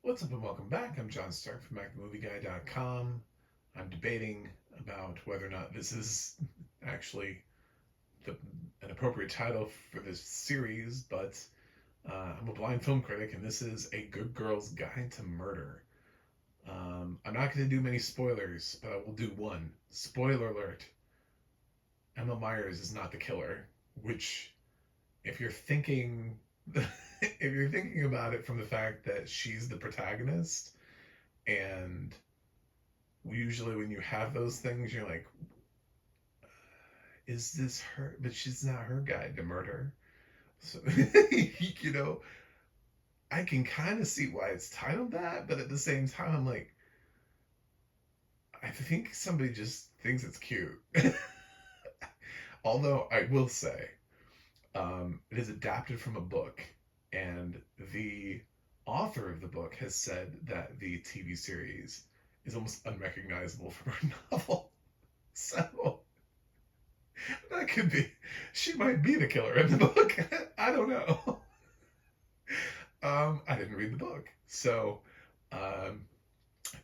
What's up and welcome back. I'm John Stark from MacTheMovieGuy.com. I'm debating about whether or not this is actually the, an appropriate title for this series, but I'm a blind film critic, and this is A Good Girl's Guide to Murder. I'm not going to do many spoilers, but I will do one. Spoiler alert: Emma Myers is not the killer, which, if you're thinking. If you're thinking about it from the fact that she's the protagonist, and usually when you have those things, you're like, is this her? But she's not her guide to murder. So, you know, I can kind of see why it's titled that, but at the same time, I'm like, I think somebody just thinks it's cute. Although I will say, it is adapted from a book, and the author of the book has said that the TV series is almost unrecognizable from her novel. So that could be, she might be the killer in the book. I don't know. I didn't read the book. So um,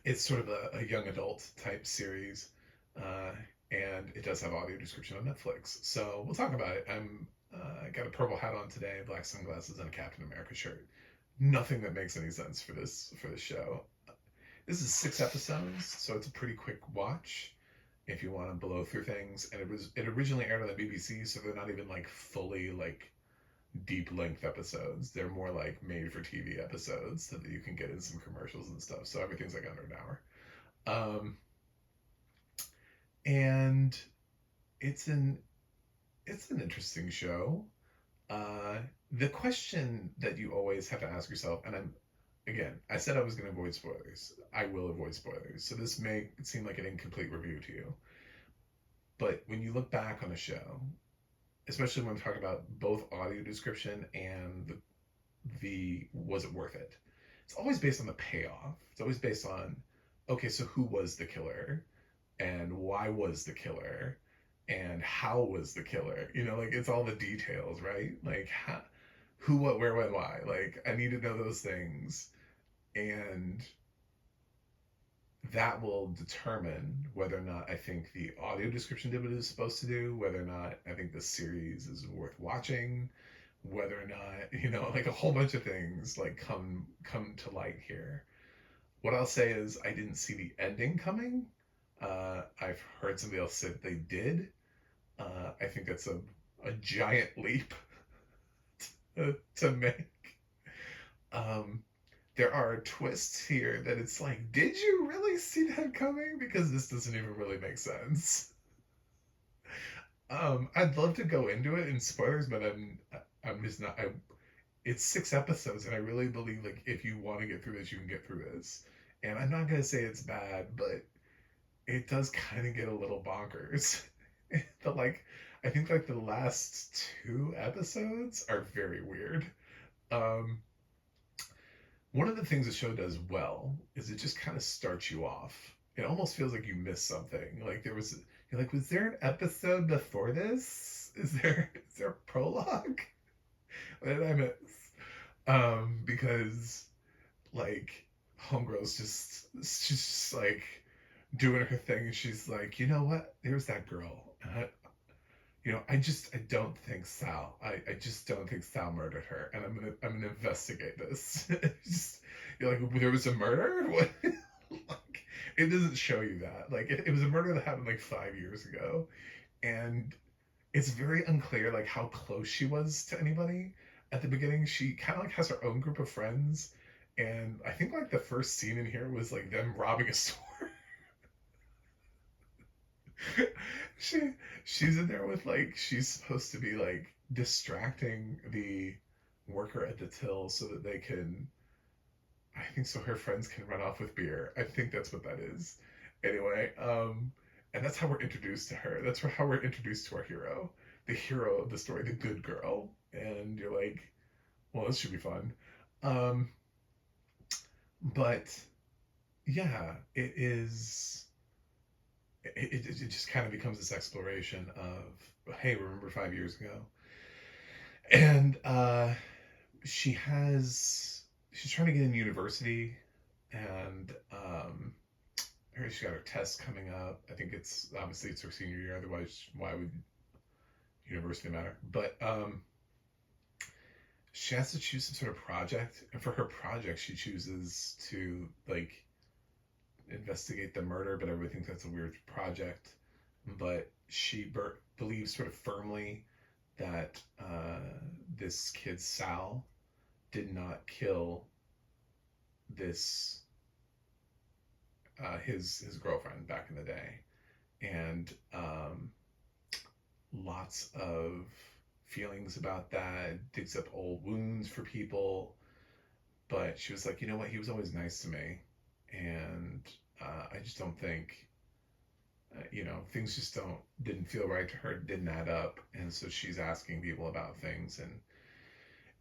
it's sort of a young adult type series. Uh, and it does have audio description on Netflix. So we'll talk about it. I got a purple hat on today, black sunglasses, and a Captain America shirt. Nothing that makes any sense for this show. This is 6 episodes, so it's a pretty quick watch if you want to blow through things. And it originally aired on the BBC, so they're not even like fully like deep length episodes. They're more like made for TV episodes so that you can get in some commercials and stuff. So everything's like under an hour. And it's an interesting show. The question that you always have to ask yourself, and I said I was going to avoid spoilers. I will avoid spoilers. So this may seem like an incomplete review to you. But when you look back on a show, especially when I'm talking about both audio description and the was it worth it? It's always based on the payoff. It's always based on, okay, so who was the killer? And why was the killer? And how was the killer? Like it's all the details, right? Like who, what, where, when, why. Like I need to know those things, and that will determine whether or not I think the audio description did what it was supposed to do, whether or not I think the series is worth watching, whether or not like a whole bunch of things like come to light here. What I'll say is I didn't see the ending coming. I've heard somebody else say they did. I think that's a giant leap to make. Um, there are twists here that it's like, did you really see that coming? Because this doesn't even really make sense. I'd love to go into it in spoilers, but I'm just not. It's 6 episodes, and I really believe like if you want to get through this, you can get through this. And I'm not gonna say it's bad, but it does kind of get a little bonkers. But like, I think like the last 2 episodes are very weird. Um, One of the things the show does well is it just kind of starts you off. It almost feels like you missed something. Like you're like, was there an episode before this? Is there a prologue? What did I miss? Because like Homegirl's she's just like doing her thing, and she's like, you know what? There's that girl. I don't think Sal. I just don't think Sal murdered her, and I'm gonna investigate this. Just, you're like, there was a murder? What? Like, it doesn't show you that. Like, it was a murder that happened like 5 years ago, and it's very unclear like how close she was to anybody. At the beginning, she kind of like has her own group of friends, and I think like the first scene in here was like them robbing a store. she she's in there with like she's supposed to be like distracting the worker at the till so that they can, I think so her friends can run off with beer. I think that's what that is. Anyway, and that's how we're introduced to her. That's how we're introduced to our hero, the hero of the story, the good girl. And you're like, well, this should be fun. Um, but yeah, it is. It just kind of becomes this exploration of, hey, remember 5 years ago? And she's trying to get in university. and she's got her test coming up. I think it's obviously it's her senior year. Otherwise, why would university matter? But she has to choose some sort of project, and for her project, she chooses to like investigate the murder, but everybody thinks that's a weird project. But she believes sort of firmly that this kid Sal did not kill this his girlfriend back in the day, and lots of feelings about that. Digs up old wounds for people, but she was like, you know what? He was always nice to me, and I just don't think things just didn't feel right to her, didn't add up, and so she's asking people about things and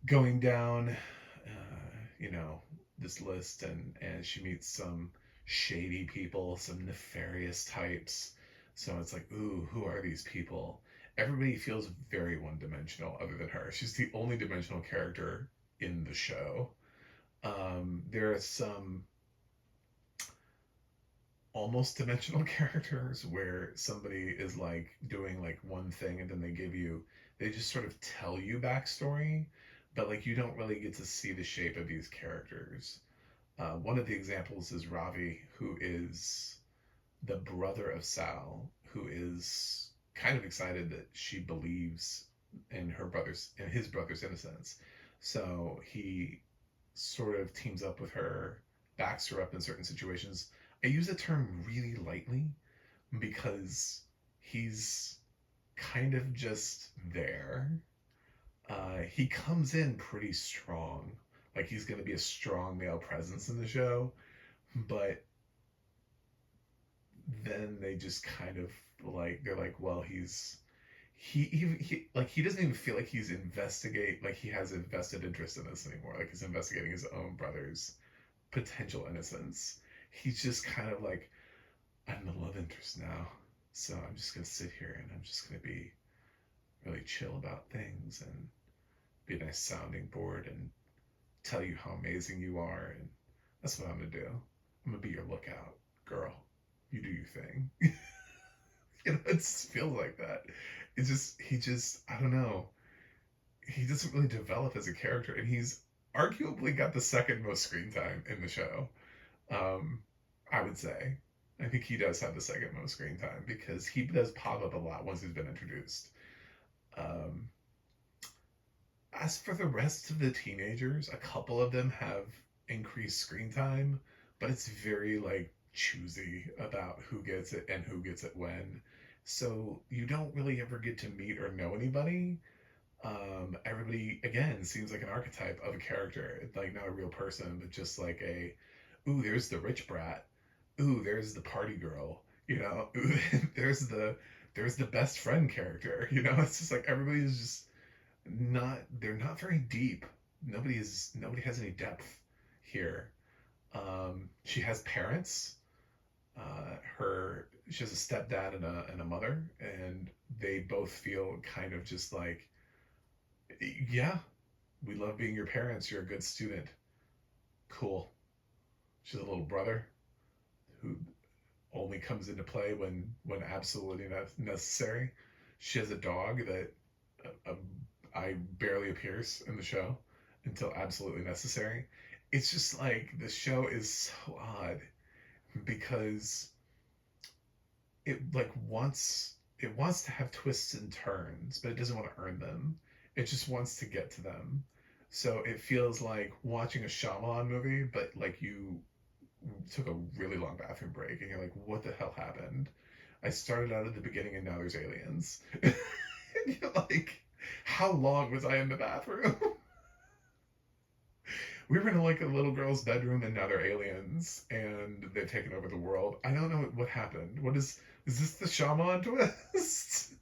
going down this list, and she meets some shady people, some nefarious types. So it's like, ooh, who are these people? Everybody feels very one-dimensional other than her. She's the only dimensional character in the show. There are some almost dimensional characters where somebody is like doing like one thing and then they just sort of tell you backstory, but like you don't really get to see the shape of these characters. One of the examples is Ravi, who is the brother of Sal, who is kind of excited that she believes in his brother's innocence. So he sort of teams up with her, backs her up in certain situations. I use the term really lightly because he's kind of just there. He comes in pretty strong. Like he's going to be a strong male presence in the show, but then they just kind of they're like, well, he doesn't even feel like he has a vested interest in this anymore. Like he's investigating his own brother's potential innocence. He's just kind of like, I'm the love interest now, so I'm just gonna sit here and I'm just gonna be really chill about things and be a nice sounding board and tell you how amazing you are, and that's what I'm gonna do. I'm gonna be your lookout, girl. You do your thing. It just feels like that. I don't know. He doesn't really develop as a character, and he's arguably got the second most screen time in the show. Um, I would say. I think he does have the second most screen time because he does pop up a lot once he's been introduced. Um, as for the rest of the teenagers, a couple of them have increased screen time, but it's very like choosy about who gets it and who gets it when. So you don't really ever get to meet or know anybody. Everybody again seems like an archetype of a character, like not a real person, but just like ooh, there's the rich brat. Ooh, there's the party girl. Ooh, there's the best friend character. It's just like everybody is just they're not very deep. Nobody has any depth here. She has parents. She has a stepdad and a mother, and they both feel kind of just like, yeah, we love being your parents. You're a good student. Cool. She has a little brother who only comes into play when absolutely necessary. She has a dog that I barely appears in the show until absolutely necessary. It's just like the show is so odd because it wants to have twists and turns, but it doesn't want to earn them. It just wants to get to them. So it feels like watching a Shyamalan movie, but like you took a really long bathroom break and you're like, what the hell happened? I started out at the beginning and now there's aliens. And you're like, how long was I in the bathroom? We were in like a little girl's bedroom and now they're aliens and they've taken over the world. I don't know what happened. Is this the Shyamalan twist?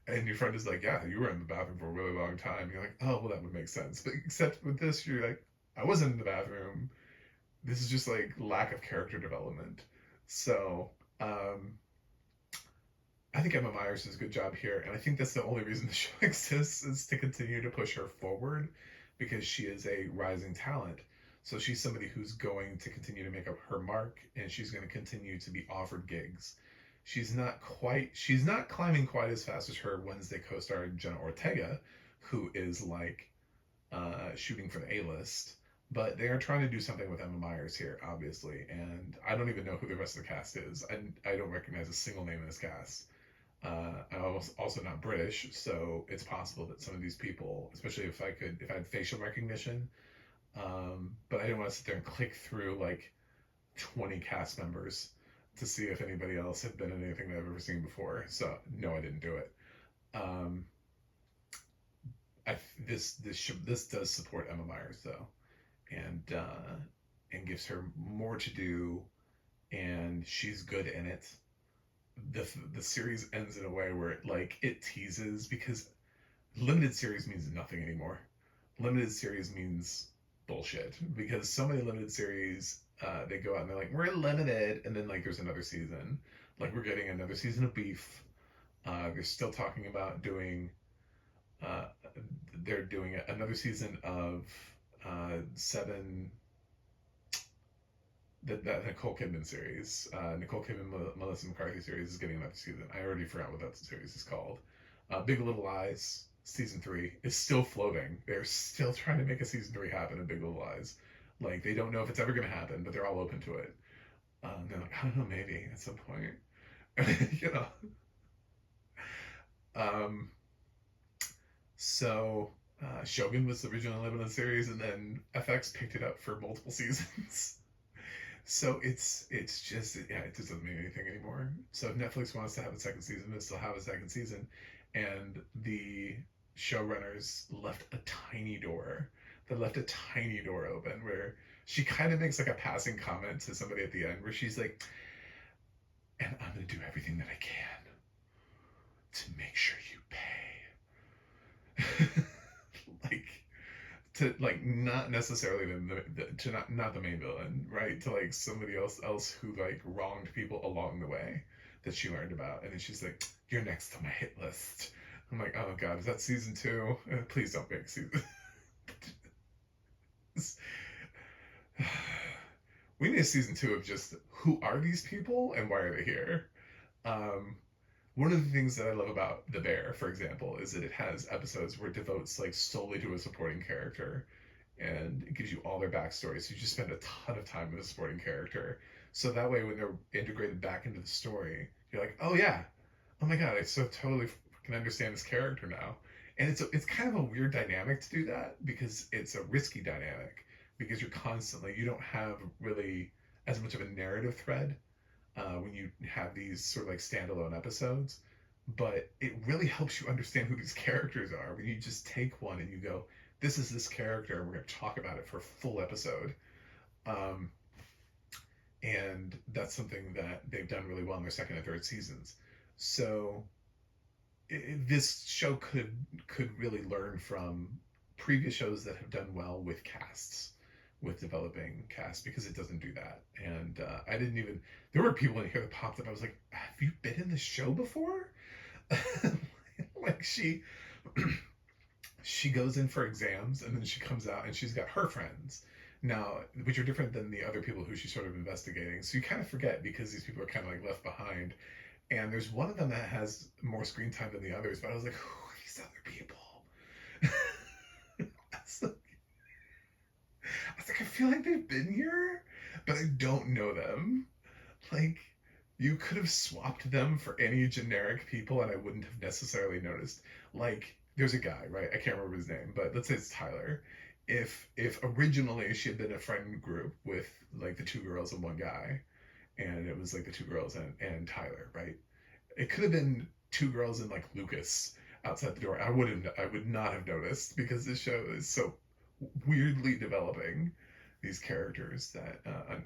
And your friend is like, yeah, you were in the bathroom for a really long time. You're like, oh, well, that would make sense. But except with this, you're like, I wasn't in the bathroom. This is just like lack of character development. So, I think Emma Myers does a good job here, and I think that's the only reason the show exists is to continue to push her forward because she is a rising talent. So she's somebody who's going to continue to make up her mark, and she's going to continue to be offered gigs. She's not climbing quite as fast as her Wednesday co-star Jenna Ortega, who is like shooting for the A-list. But they are trying to do something with Emma Myers here, obviously, and I don't even know who the rest of the cast is. I don't recognize a single name in this cast. I'm also not British, so it's possible that some of these people, especially if I had facial recognition, but I didn't want to sit there and click through like 20 cast members to see if anybody else had been in anything that I've ever seen before. So no, I didn't do it. Um, this does support Emma Myers though, and gives her more to do, and she's good in it. The series ends in a way where it teases, because limited series means nothing anymore. Limited series means bullshit, because so many limited series, they go out and they're like, we're limited, and then like there's another season, like we're getting another season of Beef. They're still talking about doing uh, they're doing another season of Seven, that Nicole Kidman series. Nicole Kidman, Melissa McCarthy series is getting another season. I already forgot what that series is called. Big Little Lies season 3 is still floating. They're still trying to make a season 3 happen in Big Little Lies. Like, they don't know if it's ever going to happen, but they're all open to it. They're like, I don't know, maybe at some point. you know. Um, so Shogun was the original limited series, and then FX picked it up for multiple seasons. So it's just, yeah, it just doesn't mean anything anymore. So if Netflix wants to have a second season, they'll still have a second season. And the showrunners left a tiny door. They left a tiny door open where she kind of makes like a passing comment to somebody at the end where she's like, and I'm gonna do everything that I can to make sure you pay. like to like not necessarily to not the main villain, right? To like somebody else who like wronged people along the way that she learned about, and then she's like, "You're next on my hit list." I'm like, "Oh God, is that season 2? Please don't make season." We need a season 2 of just who are these people and why are they here. Um, One of the things that I love about The Bear, for example, is that it has episodes where it devotes like solely to a supporting character, and it gives you all their backstory. So you just spend a ton of time with a supporting character. So that way, when they're integrated back into the story, you're like, oh yeah, oh my God, I so totally can understand this character now. And it's kind of a weird dynamic to do that, because it's a risky dynamic, because you don't have really as much of a narrative thread when you have these sort of like standalone episodes. But it really helps you understand who these characters are when you just take one and you go, this is this character, and we're going to talk about it for a full episode. Um, and that's something that they've done really well in their second and third seasons. So this show could really learn from previous shows that have done well with casts, with developing casts, because it doesn't do that. And I didn't even, there were people in here that popped up. I was like, have you been in the show before? Like she goes in for exams, and then she comes out and she's got her friends now, which are different than the other people who she's sort of investigating. So you kind of forget, because these people are kind of like left behind. And there's one of them that has more screen time than the others, but I was like, who are these other people? I was like, I feel like they've been here, but I don't know them. Like, you could have swapped them for any generic people, and I wouldn't have necessarily noticed. Like, there's a guy, right? I can't remember his name, but let's say it's Tyler. If originally she had been a friend group with like the 2 girls and 1 guy, and it was like the 2 girls and Tyler, right? It could have been 2 girls and like Lucas outside the door. I would not have noticed, because this show is so weirdly developing these characters that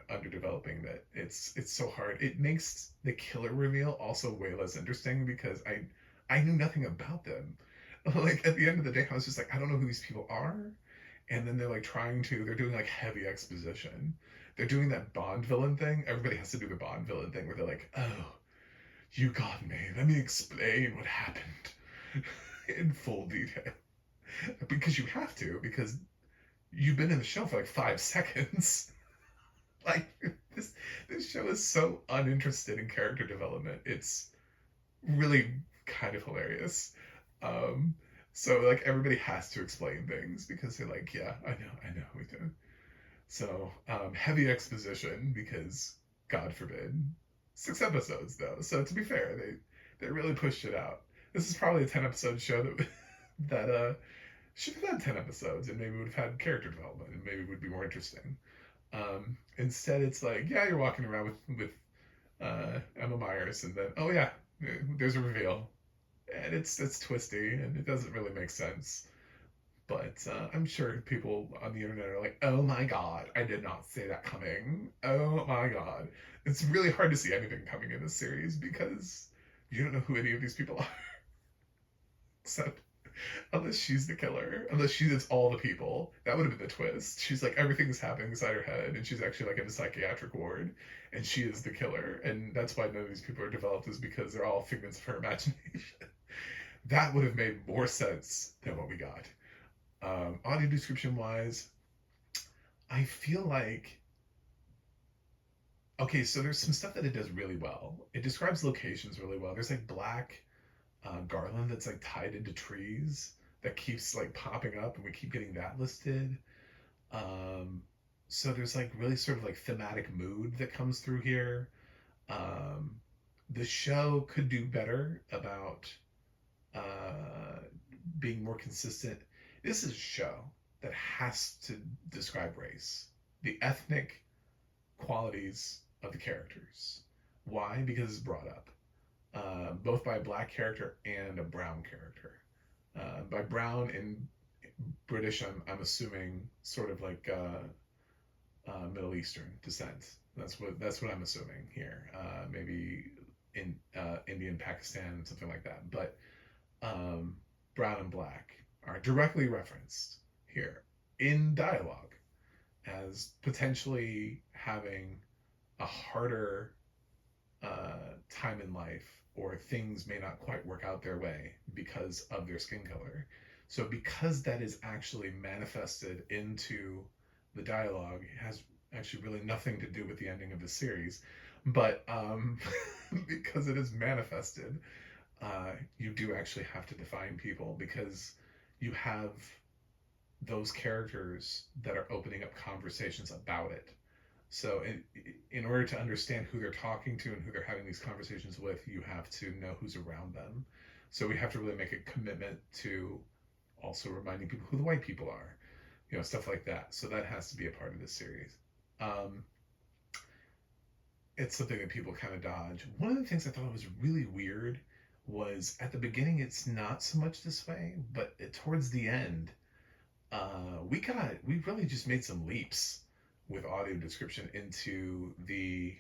underdeveloping, that it's so hard. It makes the killer reveal also way less interesting, because I knew nothing about them. Like at the end of the day, I was just like, I don't know who these people are. And then they're doing like heavy exposition. They're doing that Bond villain thing. Everybody has to do the Bond villain thing where they're like, oh, you got me. Let me explain what happened in full detail. Because you have to, because you've been in the show for like 5 seconds. Like this this show is so uninterested in character development. It's really kind of hilarious. Um, so like everybody has to explain things because they're like, yeah, I know, we do. So heavy exposition because God forbid. 6 episodes though, so to be fair, they really pushed it out. This is probably a 10 episode show that that should have had 10 episodes and maybe would have had character development and maybe would be more interesting. Instead, it's like, yeah, you're walking around with Emma Myers, and then oh yeah, there's a reveal, and it's twisty and it doesn't really make sense. But I'm sure people on the internet are like, oh my god, I did not see that coming. Oh my god, it's really hard to see anything coming in this series because you don't know who any of these people are. So unless she's the killer, unless it's all the people. That would have been the twist. She's like everything's happening inside her head, and she's actually like in a psychiatric ward, and she is the killer. And that's why none of these people are developed, is because they're all figments of her imagination. That would have made more sense than what we got. Audio description wise, I feel like okay, so there's some stuff that it does really well. It describes locations really well. There's like black garland that's like tied into trees that keeps like popping up, and we keep getting that listed. Um, so there's like really sort of like thematic mood that comes through here. Um, the show could do better about uh, being more consistent. This is a show that has to describe race, the ethnic qualities of the characters. Why? Because it's brought up both by a black character and a brown character. By brown in British, I'm assuming sort of like Middle Eastern descent. That's what I'm assuming here. Maybe in Indian, Pakistan, something like that. But um, brown and black are directly referenced here in dialogue as potentially having a harder time in life, or things may not quite work out their way because of their skin color. So, because that is actually manifested into the dialogue, it has actually really nothing to do with the ending of the series. But because it is manifested, you do actually have to define people because you have those characters that are opening up conversations about it. So, in order to understand who they're talking to and who they're having these conversations with, you have to know who's around them. So, we have to really make a commitment to also reminding people who the white people are, stuff like that. So, that has to be a part of this series. Um, it's something that people kind of dodge. One of the things I thought was really weird was at the beginning, it's not so much this way, but towards the end, we really just made some leaps with audio description into the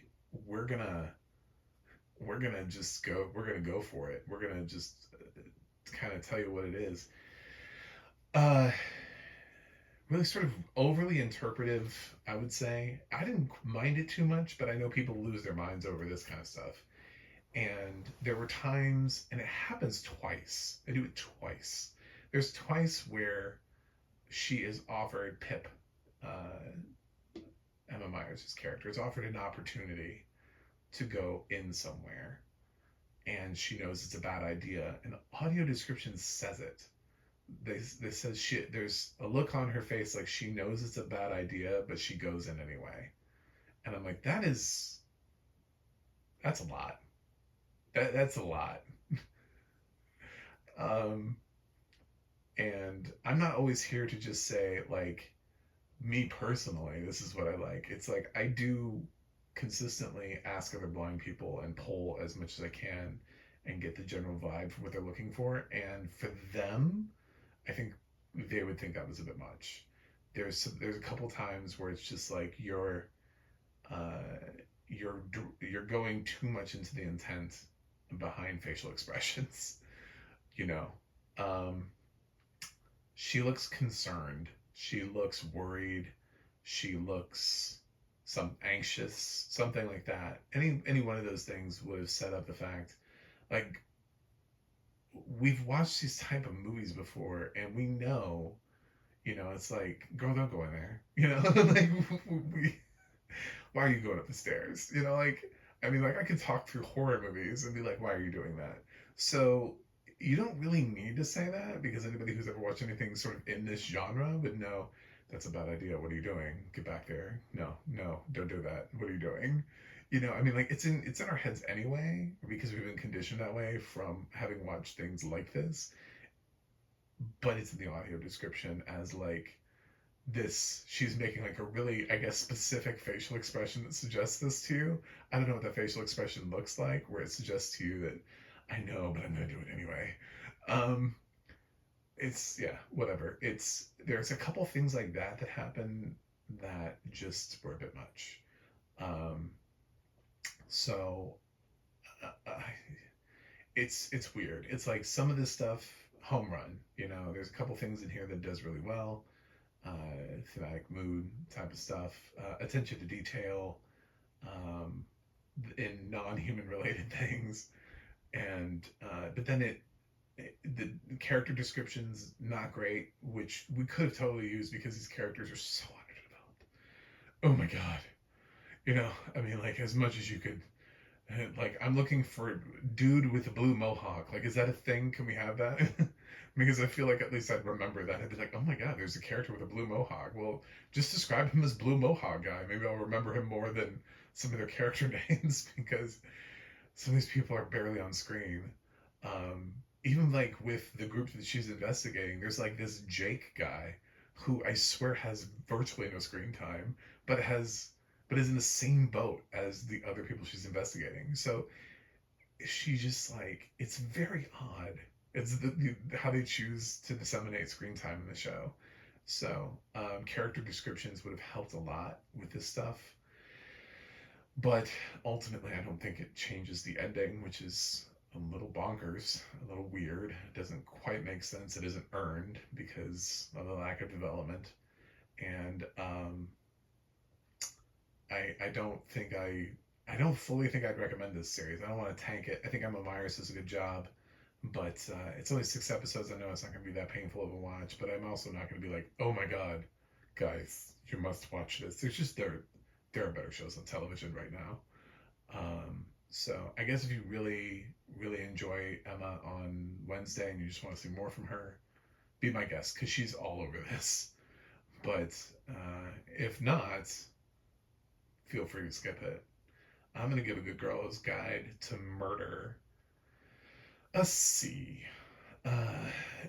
we're gonna we're gonna go for it. We're gonna just kind of tell you what it is. Uh, really sort of overly interpretive, I would say. I didn't mind it too much, but I know people lose their minds over this kind of stuff. And there were times, and it happens twice. I do it twice. There's twice where she is offered Pip, Emma Myers' character, is offered an opportunity to go in somewhere, and she knows it's a bad idea. And audio description says it. They says there's a look on her face like she knows it's a bad idea, but she goes in anyway. And I'm like, that's a lot. That's a lot. Um, and I'm not always here to just say like, me personally, this is what I like. It's like I do consistently ask other blind people and poll as much as I can and get the general vibe for what they're looking for. And for them, I think they would think that was a bit much. There's a couple times where it's just like uh, you're going too much into the intent behind facial expressions. You know, um, she looks concerned. She looks worried. She looks some anxious, something like that. Any one of those things would have set up the fact, like we've watched these type of movies before, and we know It's like, girl, don't go in there. Like, we, why are you going up the stairs? Like, I mean, like, I could talk through horror movies and be like, why are you doing that? So you don't really need to say that, because anybody who's ever watched anything sort of in this genre would know that's a bad idea. What are you doing? Get back there. No, no, don't do that. What are you doing? I mean, like, it's in our heads anyway, because we've been conditioned that way from having watched things like this. But it's in the audio description as like this, she's making like a really, I guess, specific facial expression that suggests this to you. I don't know what that facial expression looks like where it suggests to you that I know, but I'm gonna do it anyway. um it's, yeah, whatever. There's a couple things like that that happen that just were a bit much. Um so uh, it's weird. It's like some of this stuff, home run. There's a couple things in here that does really well. Thematic mood type of stuff, attention to detail, um, in non-human related things, and but then the character descriptions not great, which we could have totally used because these characters are so underdeveloped. Oh my god, I mean, like, as much as you could. Like, I'm looking for dude with a blue mohawk. Like, is that a thing? Can we have that? Because I feel like at least I'd remember that. I'd be like, oh my god, there's a character with a blue mohawk. Well, just describe him as blue mohawk guy. Maybe I'll remember him more than some of their character names, because some of these people are barely on screen. Um, Even like with the group that she's investigating, there's like this Jake guy who I swear has virtually no screen time, but has but is in the same boat as the other people she's investigating. So she just, like, it's very odd. It's how they choose to disseminate screen time in the show. So character descriptions would have helped a lot with this stuff, but ultimately I don't think it changes the ending, which is a little bonkers, a little weird. It doesn't quite make sense. It isn't earned because of the lack of development. And I don't fully think I'd recommend this series. I don't want to tank it. I think Emma Myers does a good job, but it's only 6 episodes. I know it's not going to be that painful of a watch, but I'm also not going to be like, oh my god, guys, you must watch this. There are better shows on television right now. So I guess if you really, really enjoy Emma on Wednesday and you just want to see more from her, be my guest, because she's all over this. But if not, feel free to skip it. I'm gonna give A Good Girl's Guide to Murder a C. Uh,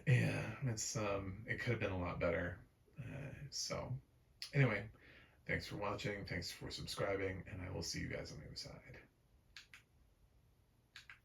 yeah, it could have been a lot better. So anyway, thanks for watching. Thanks for subscribing, and I will see you guys on the other side.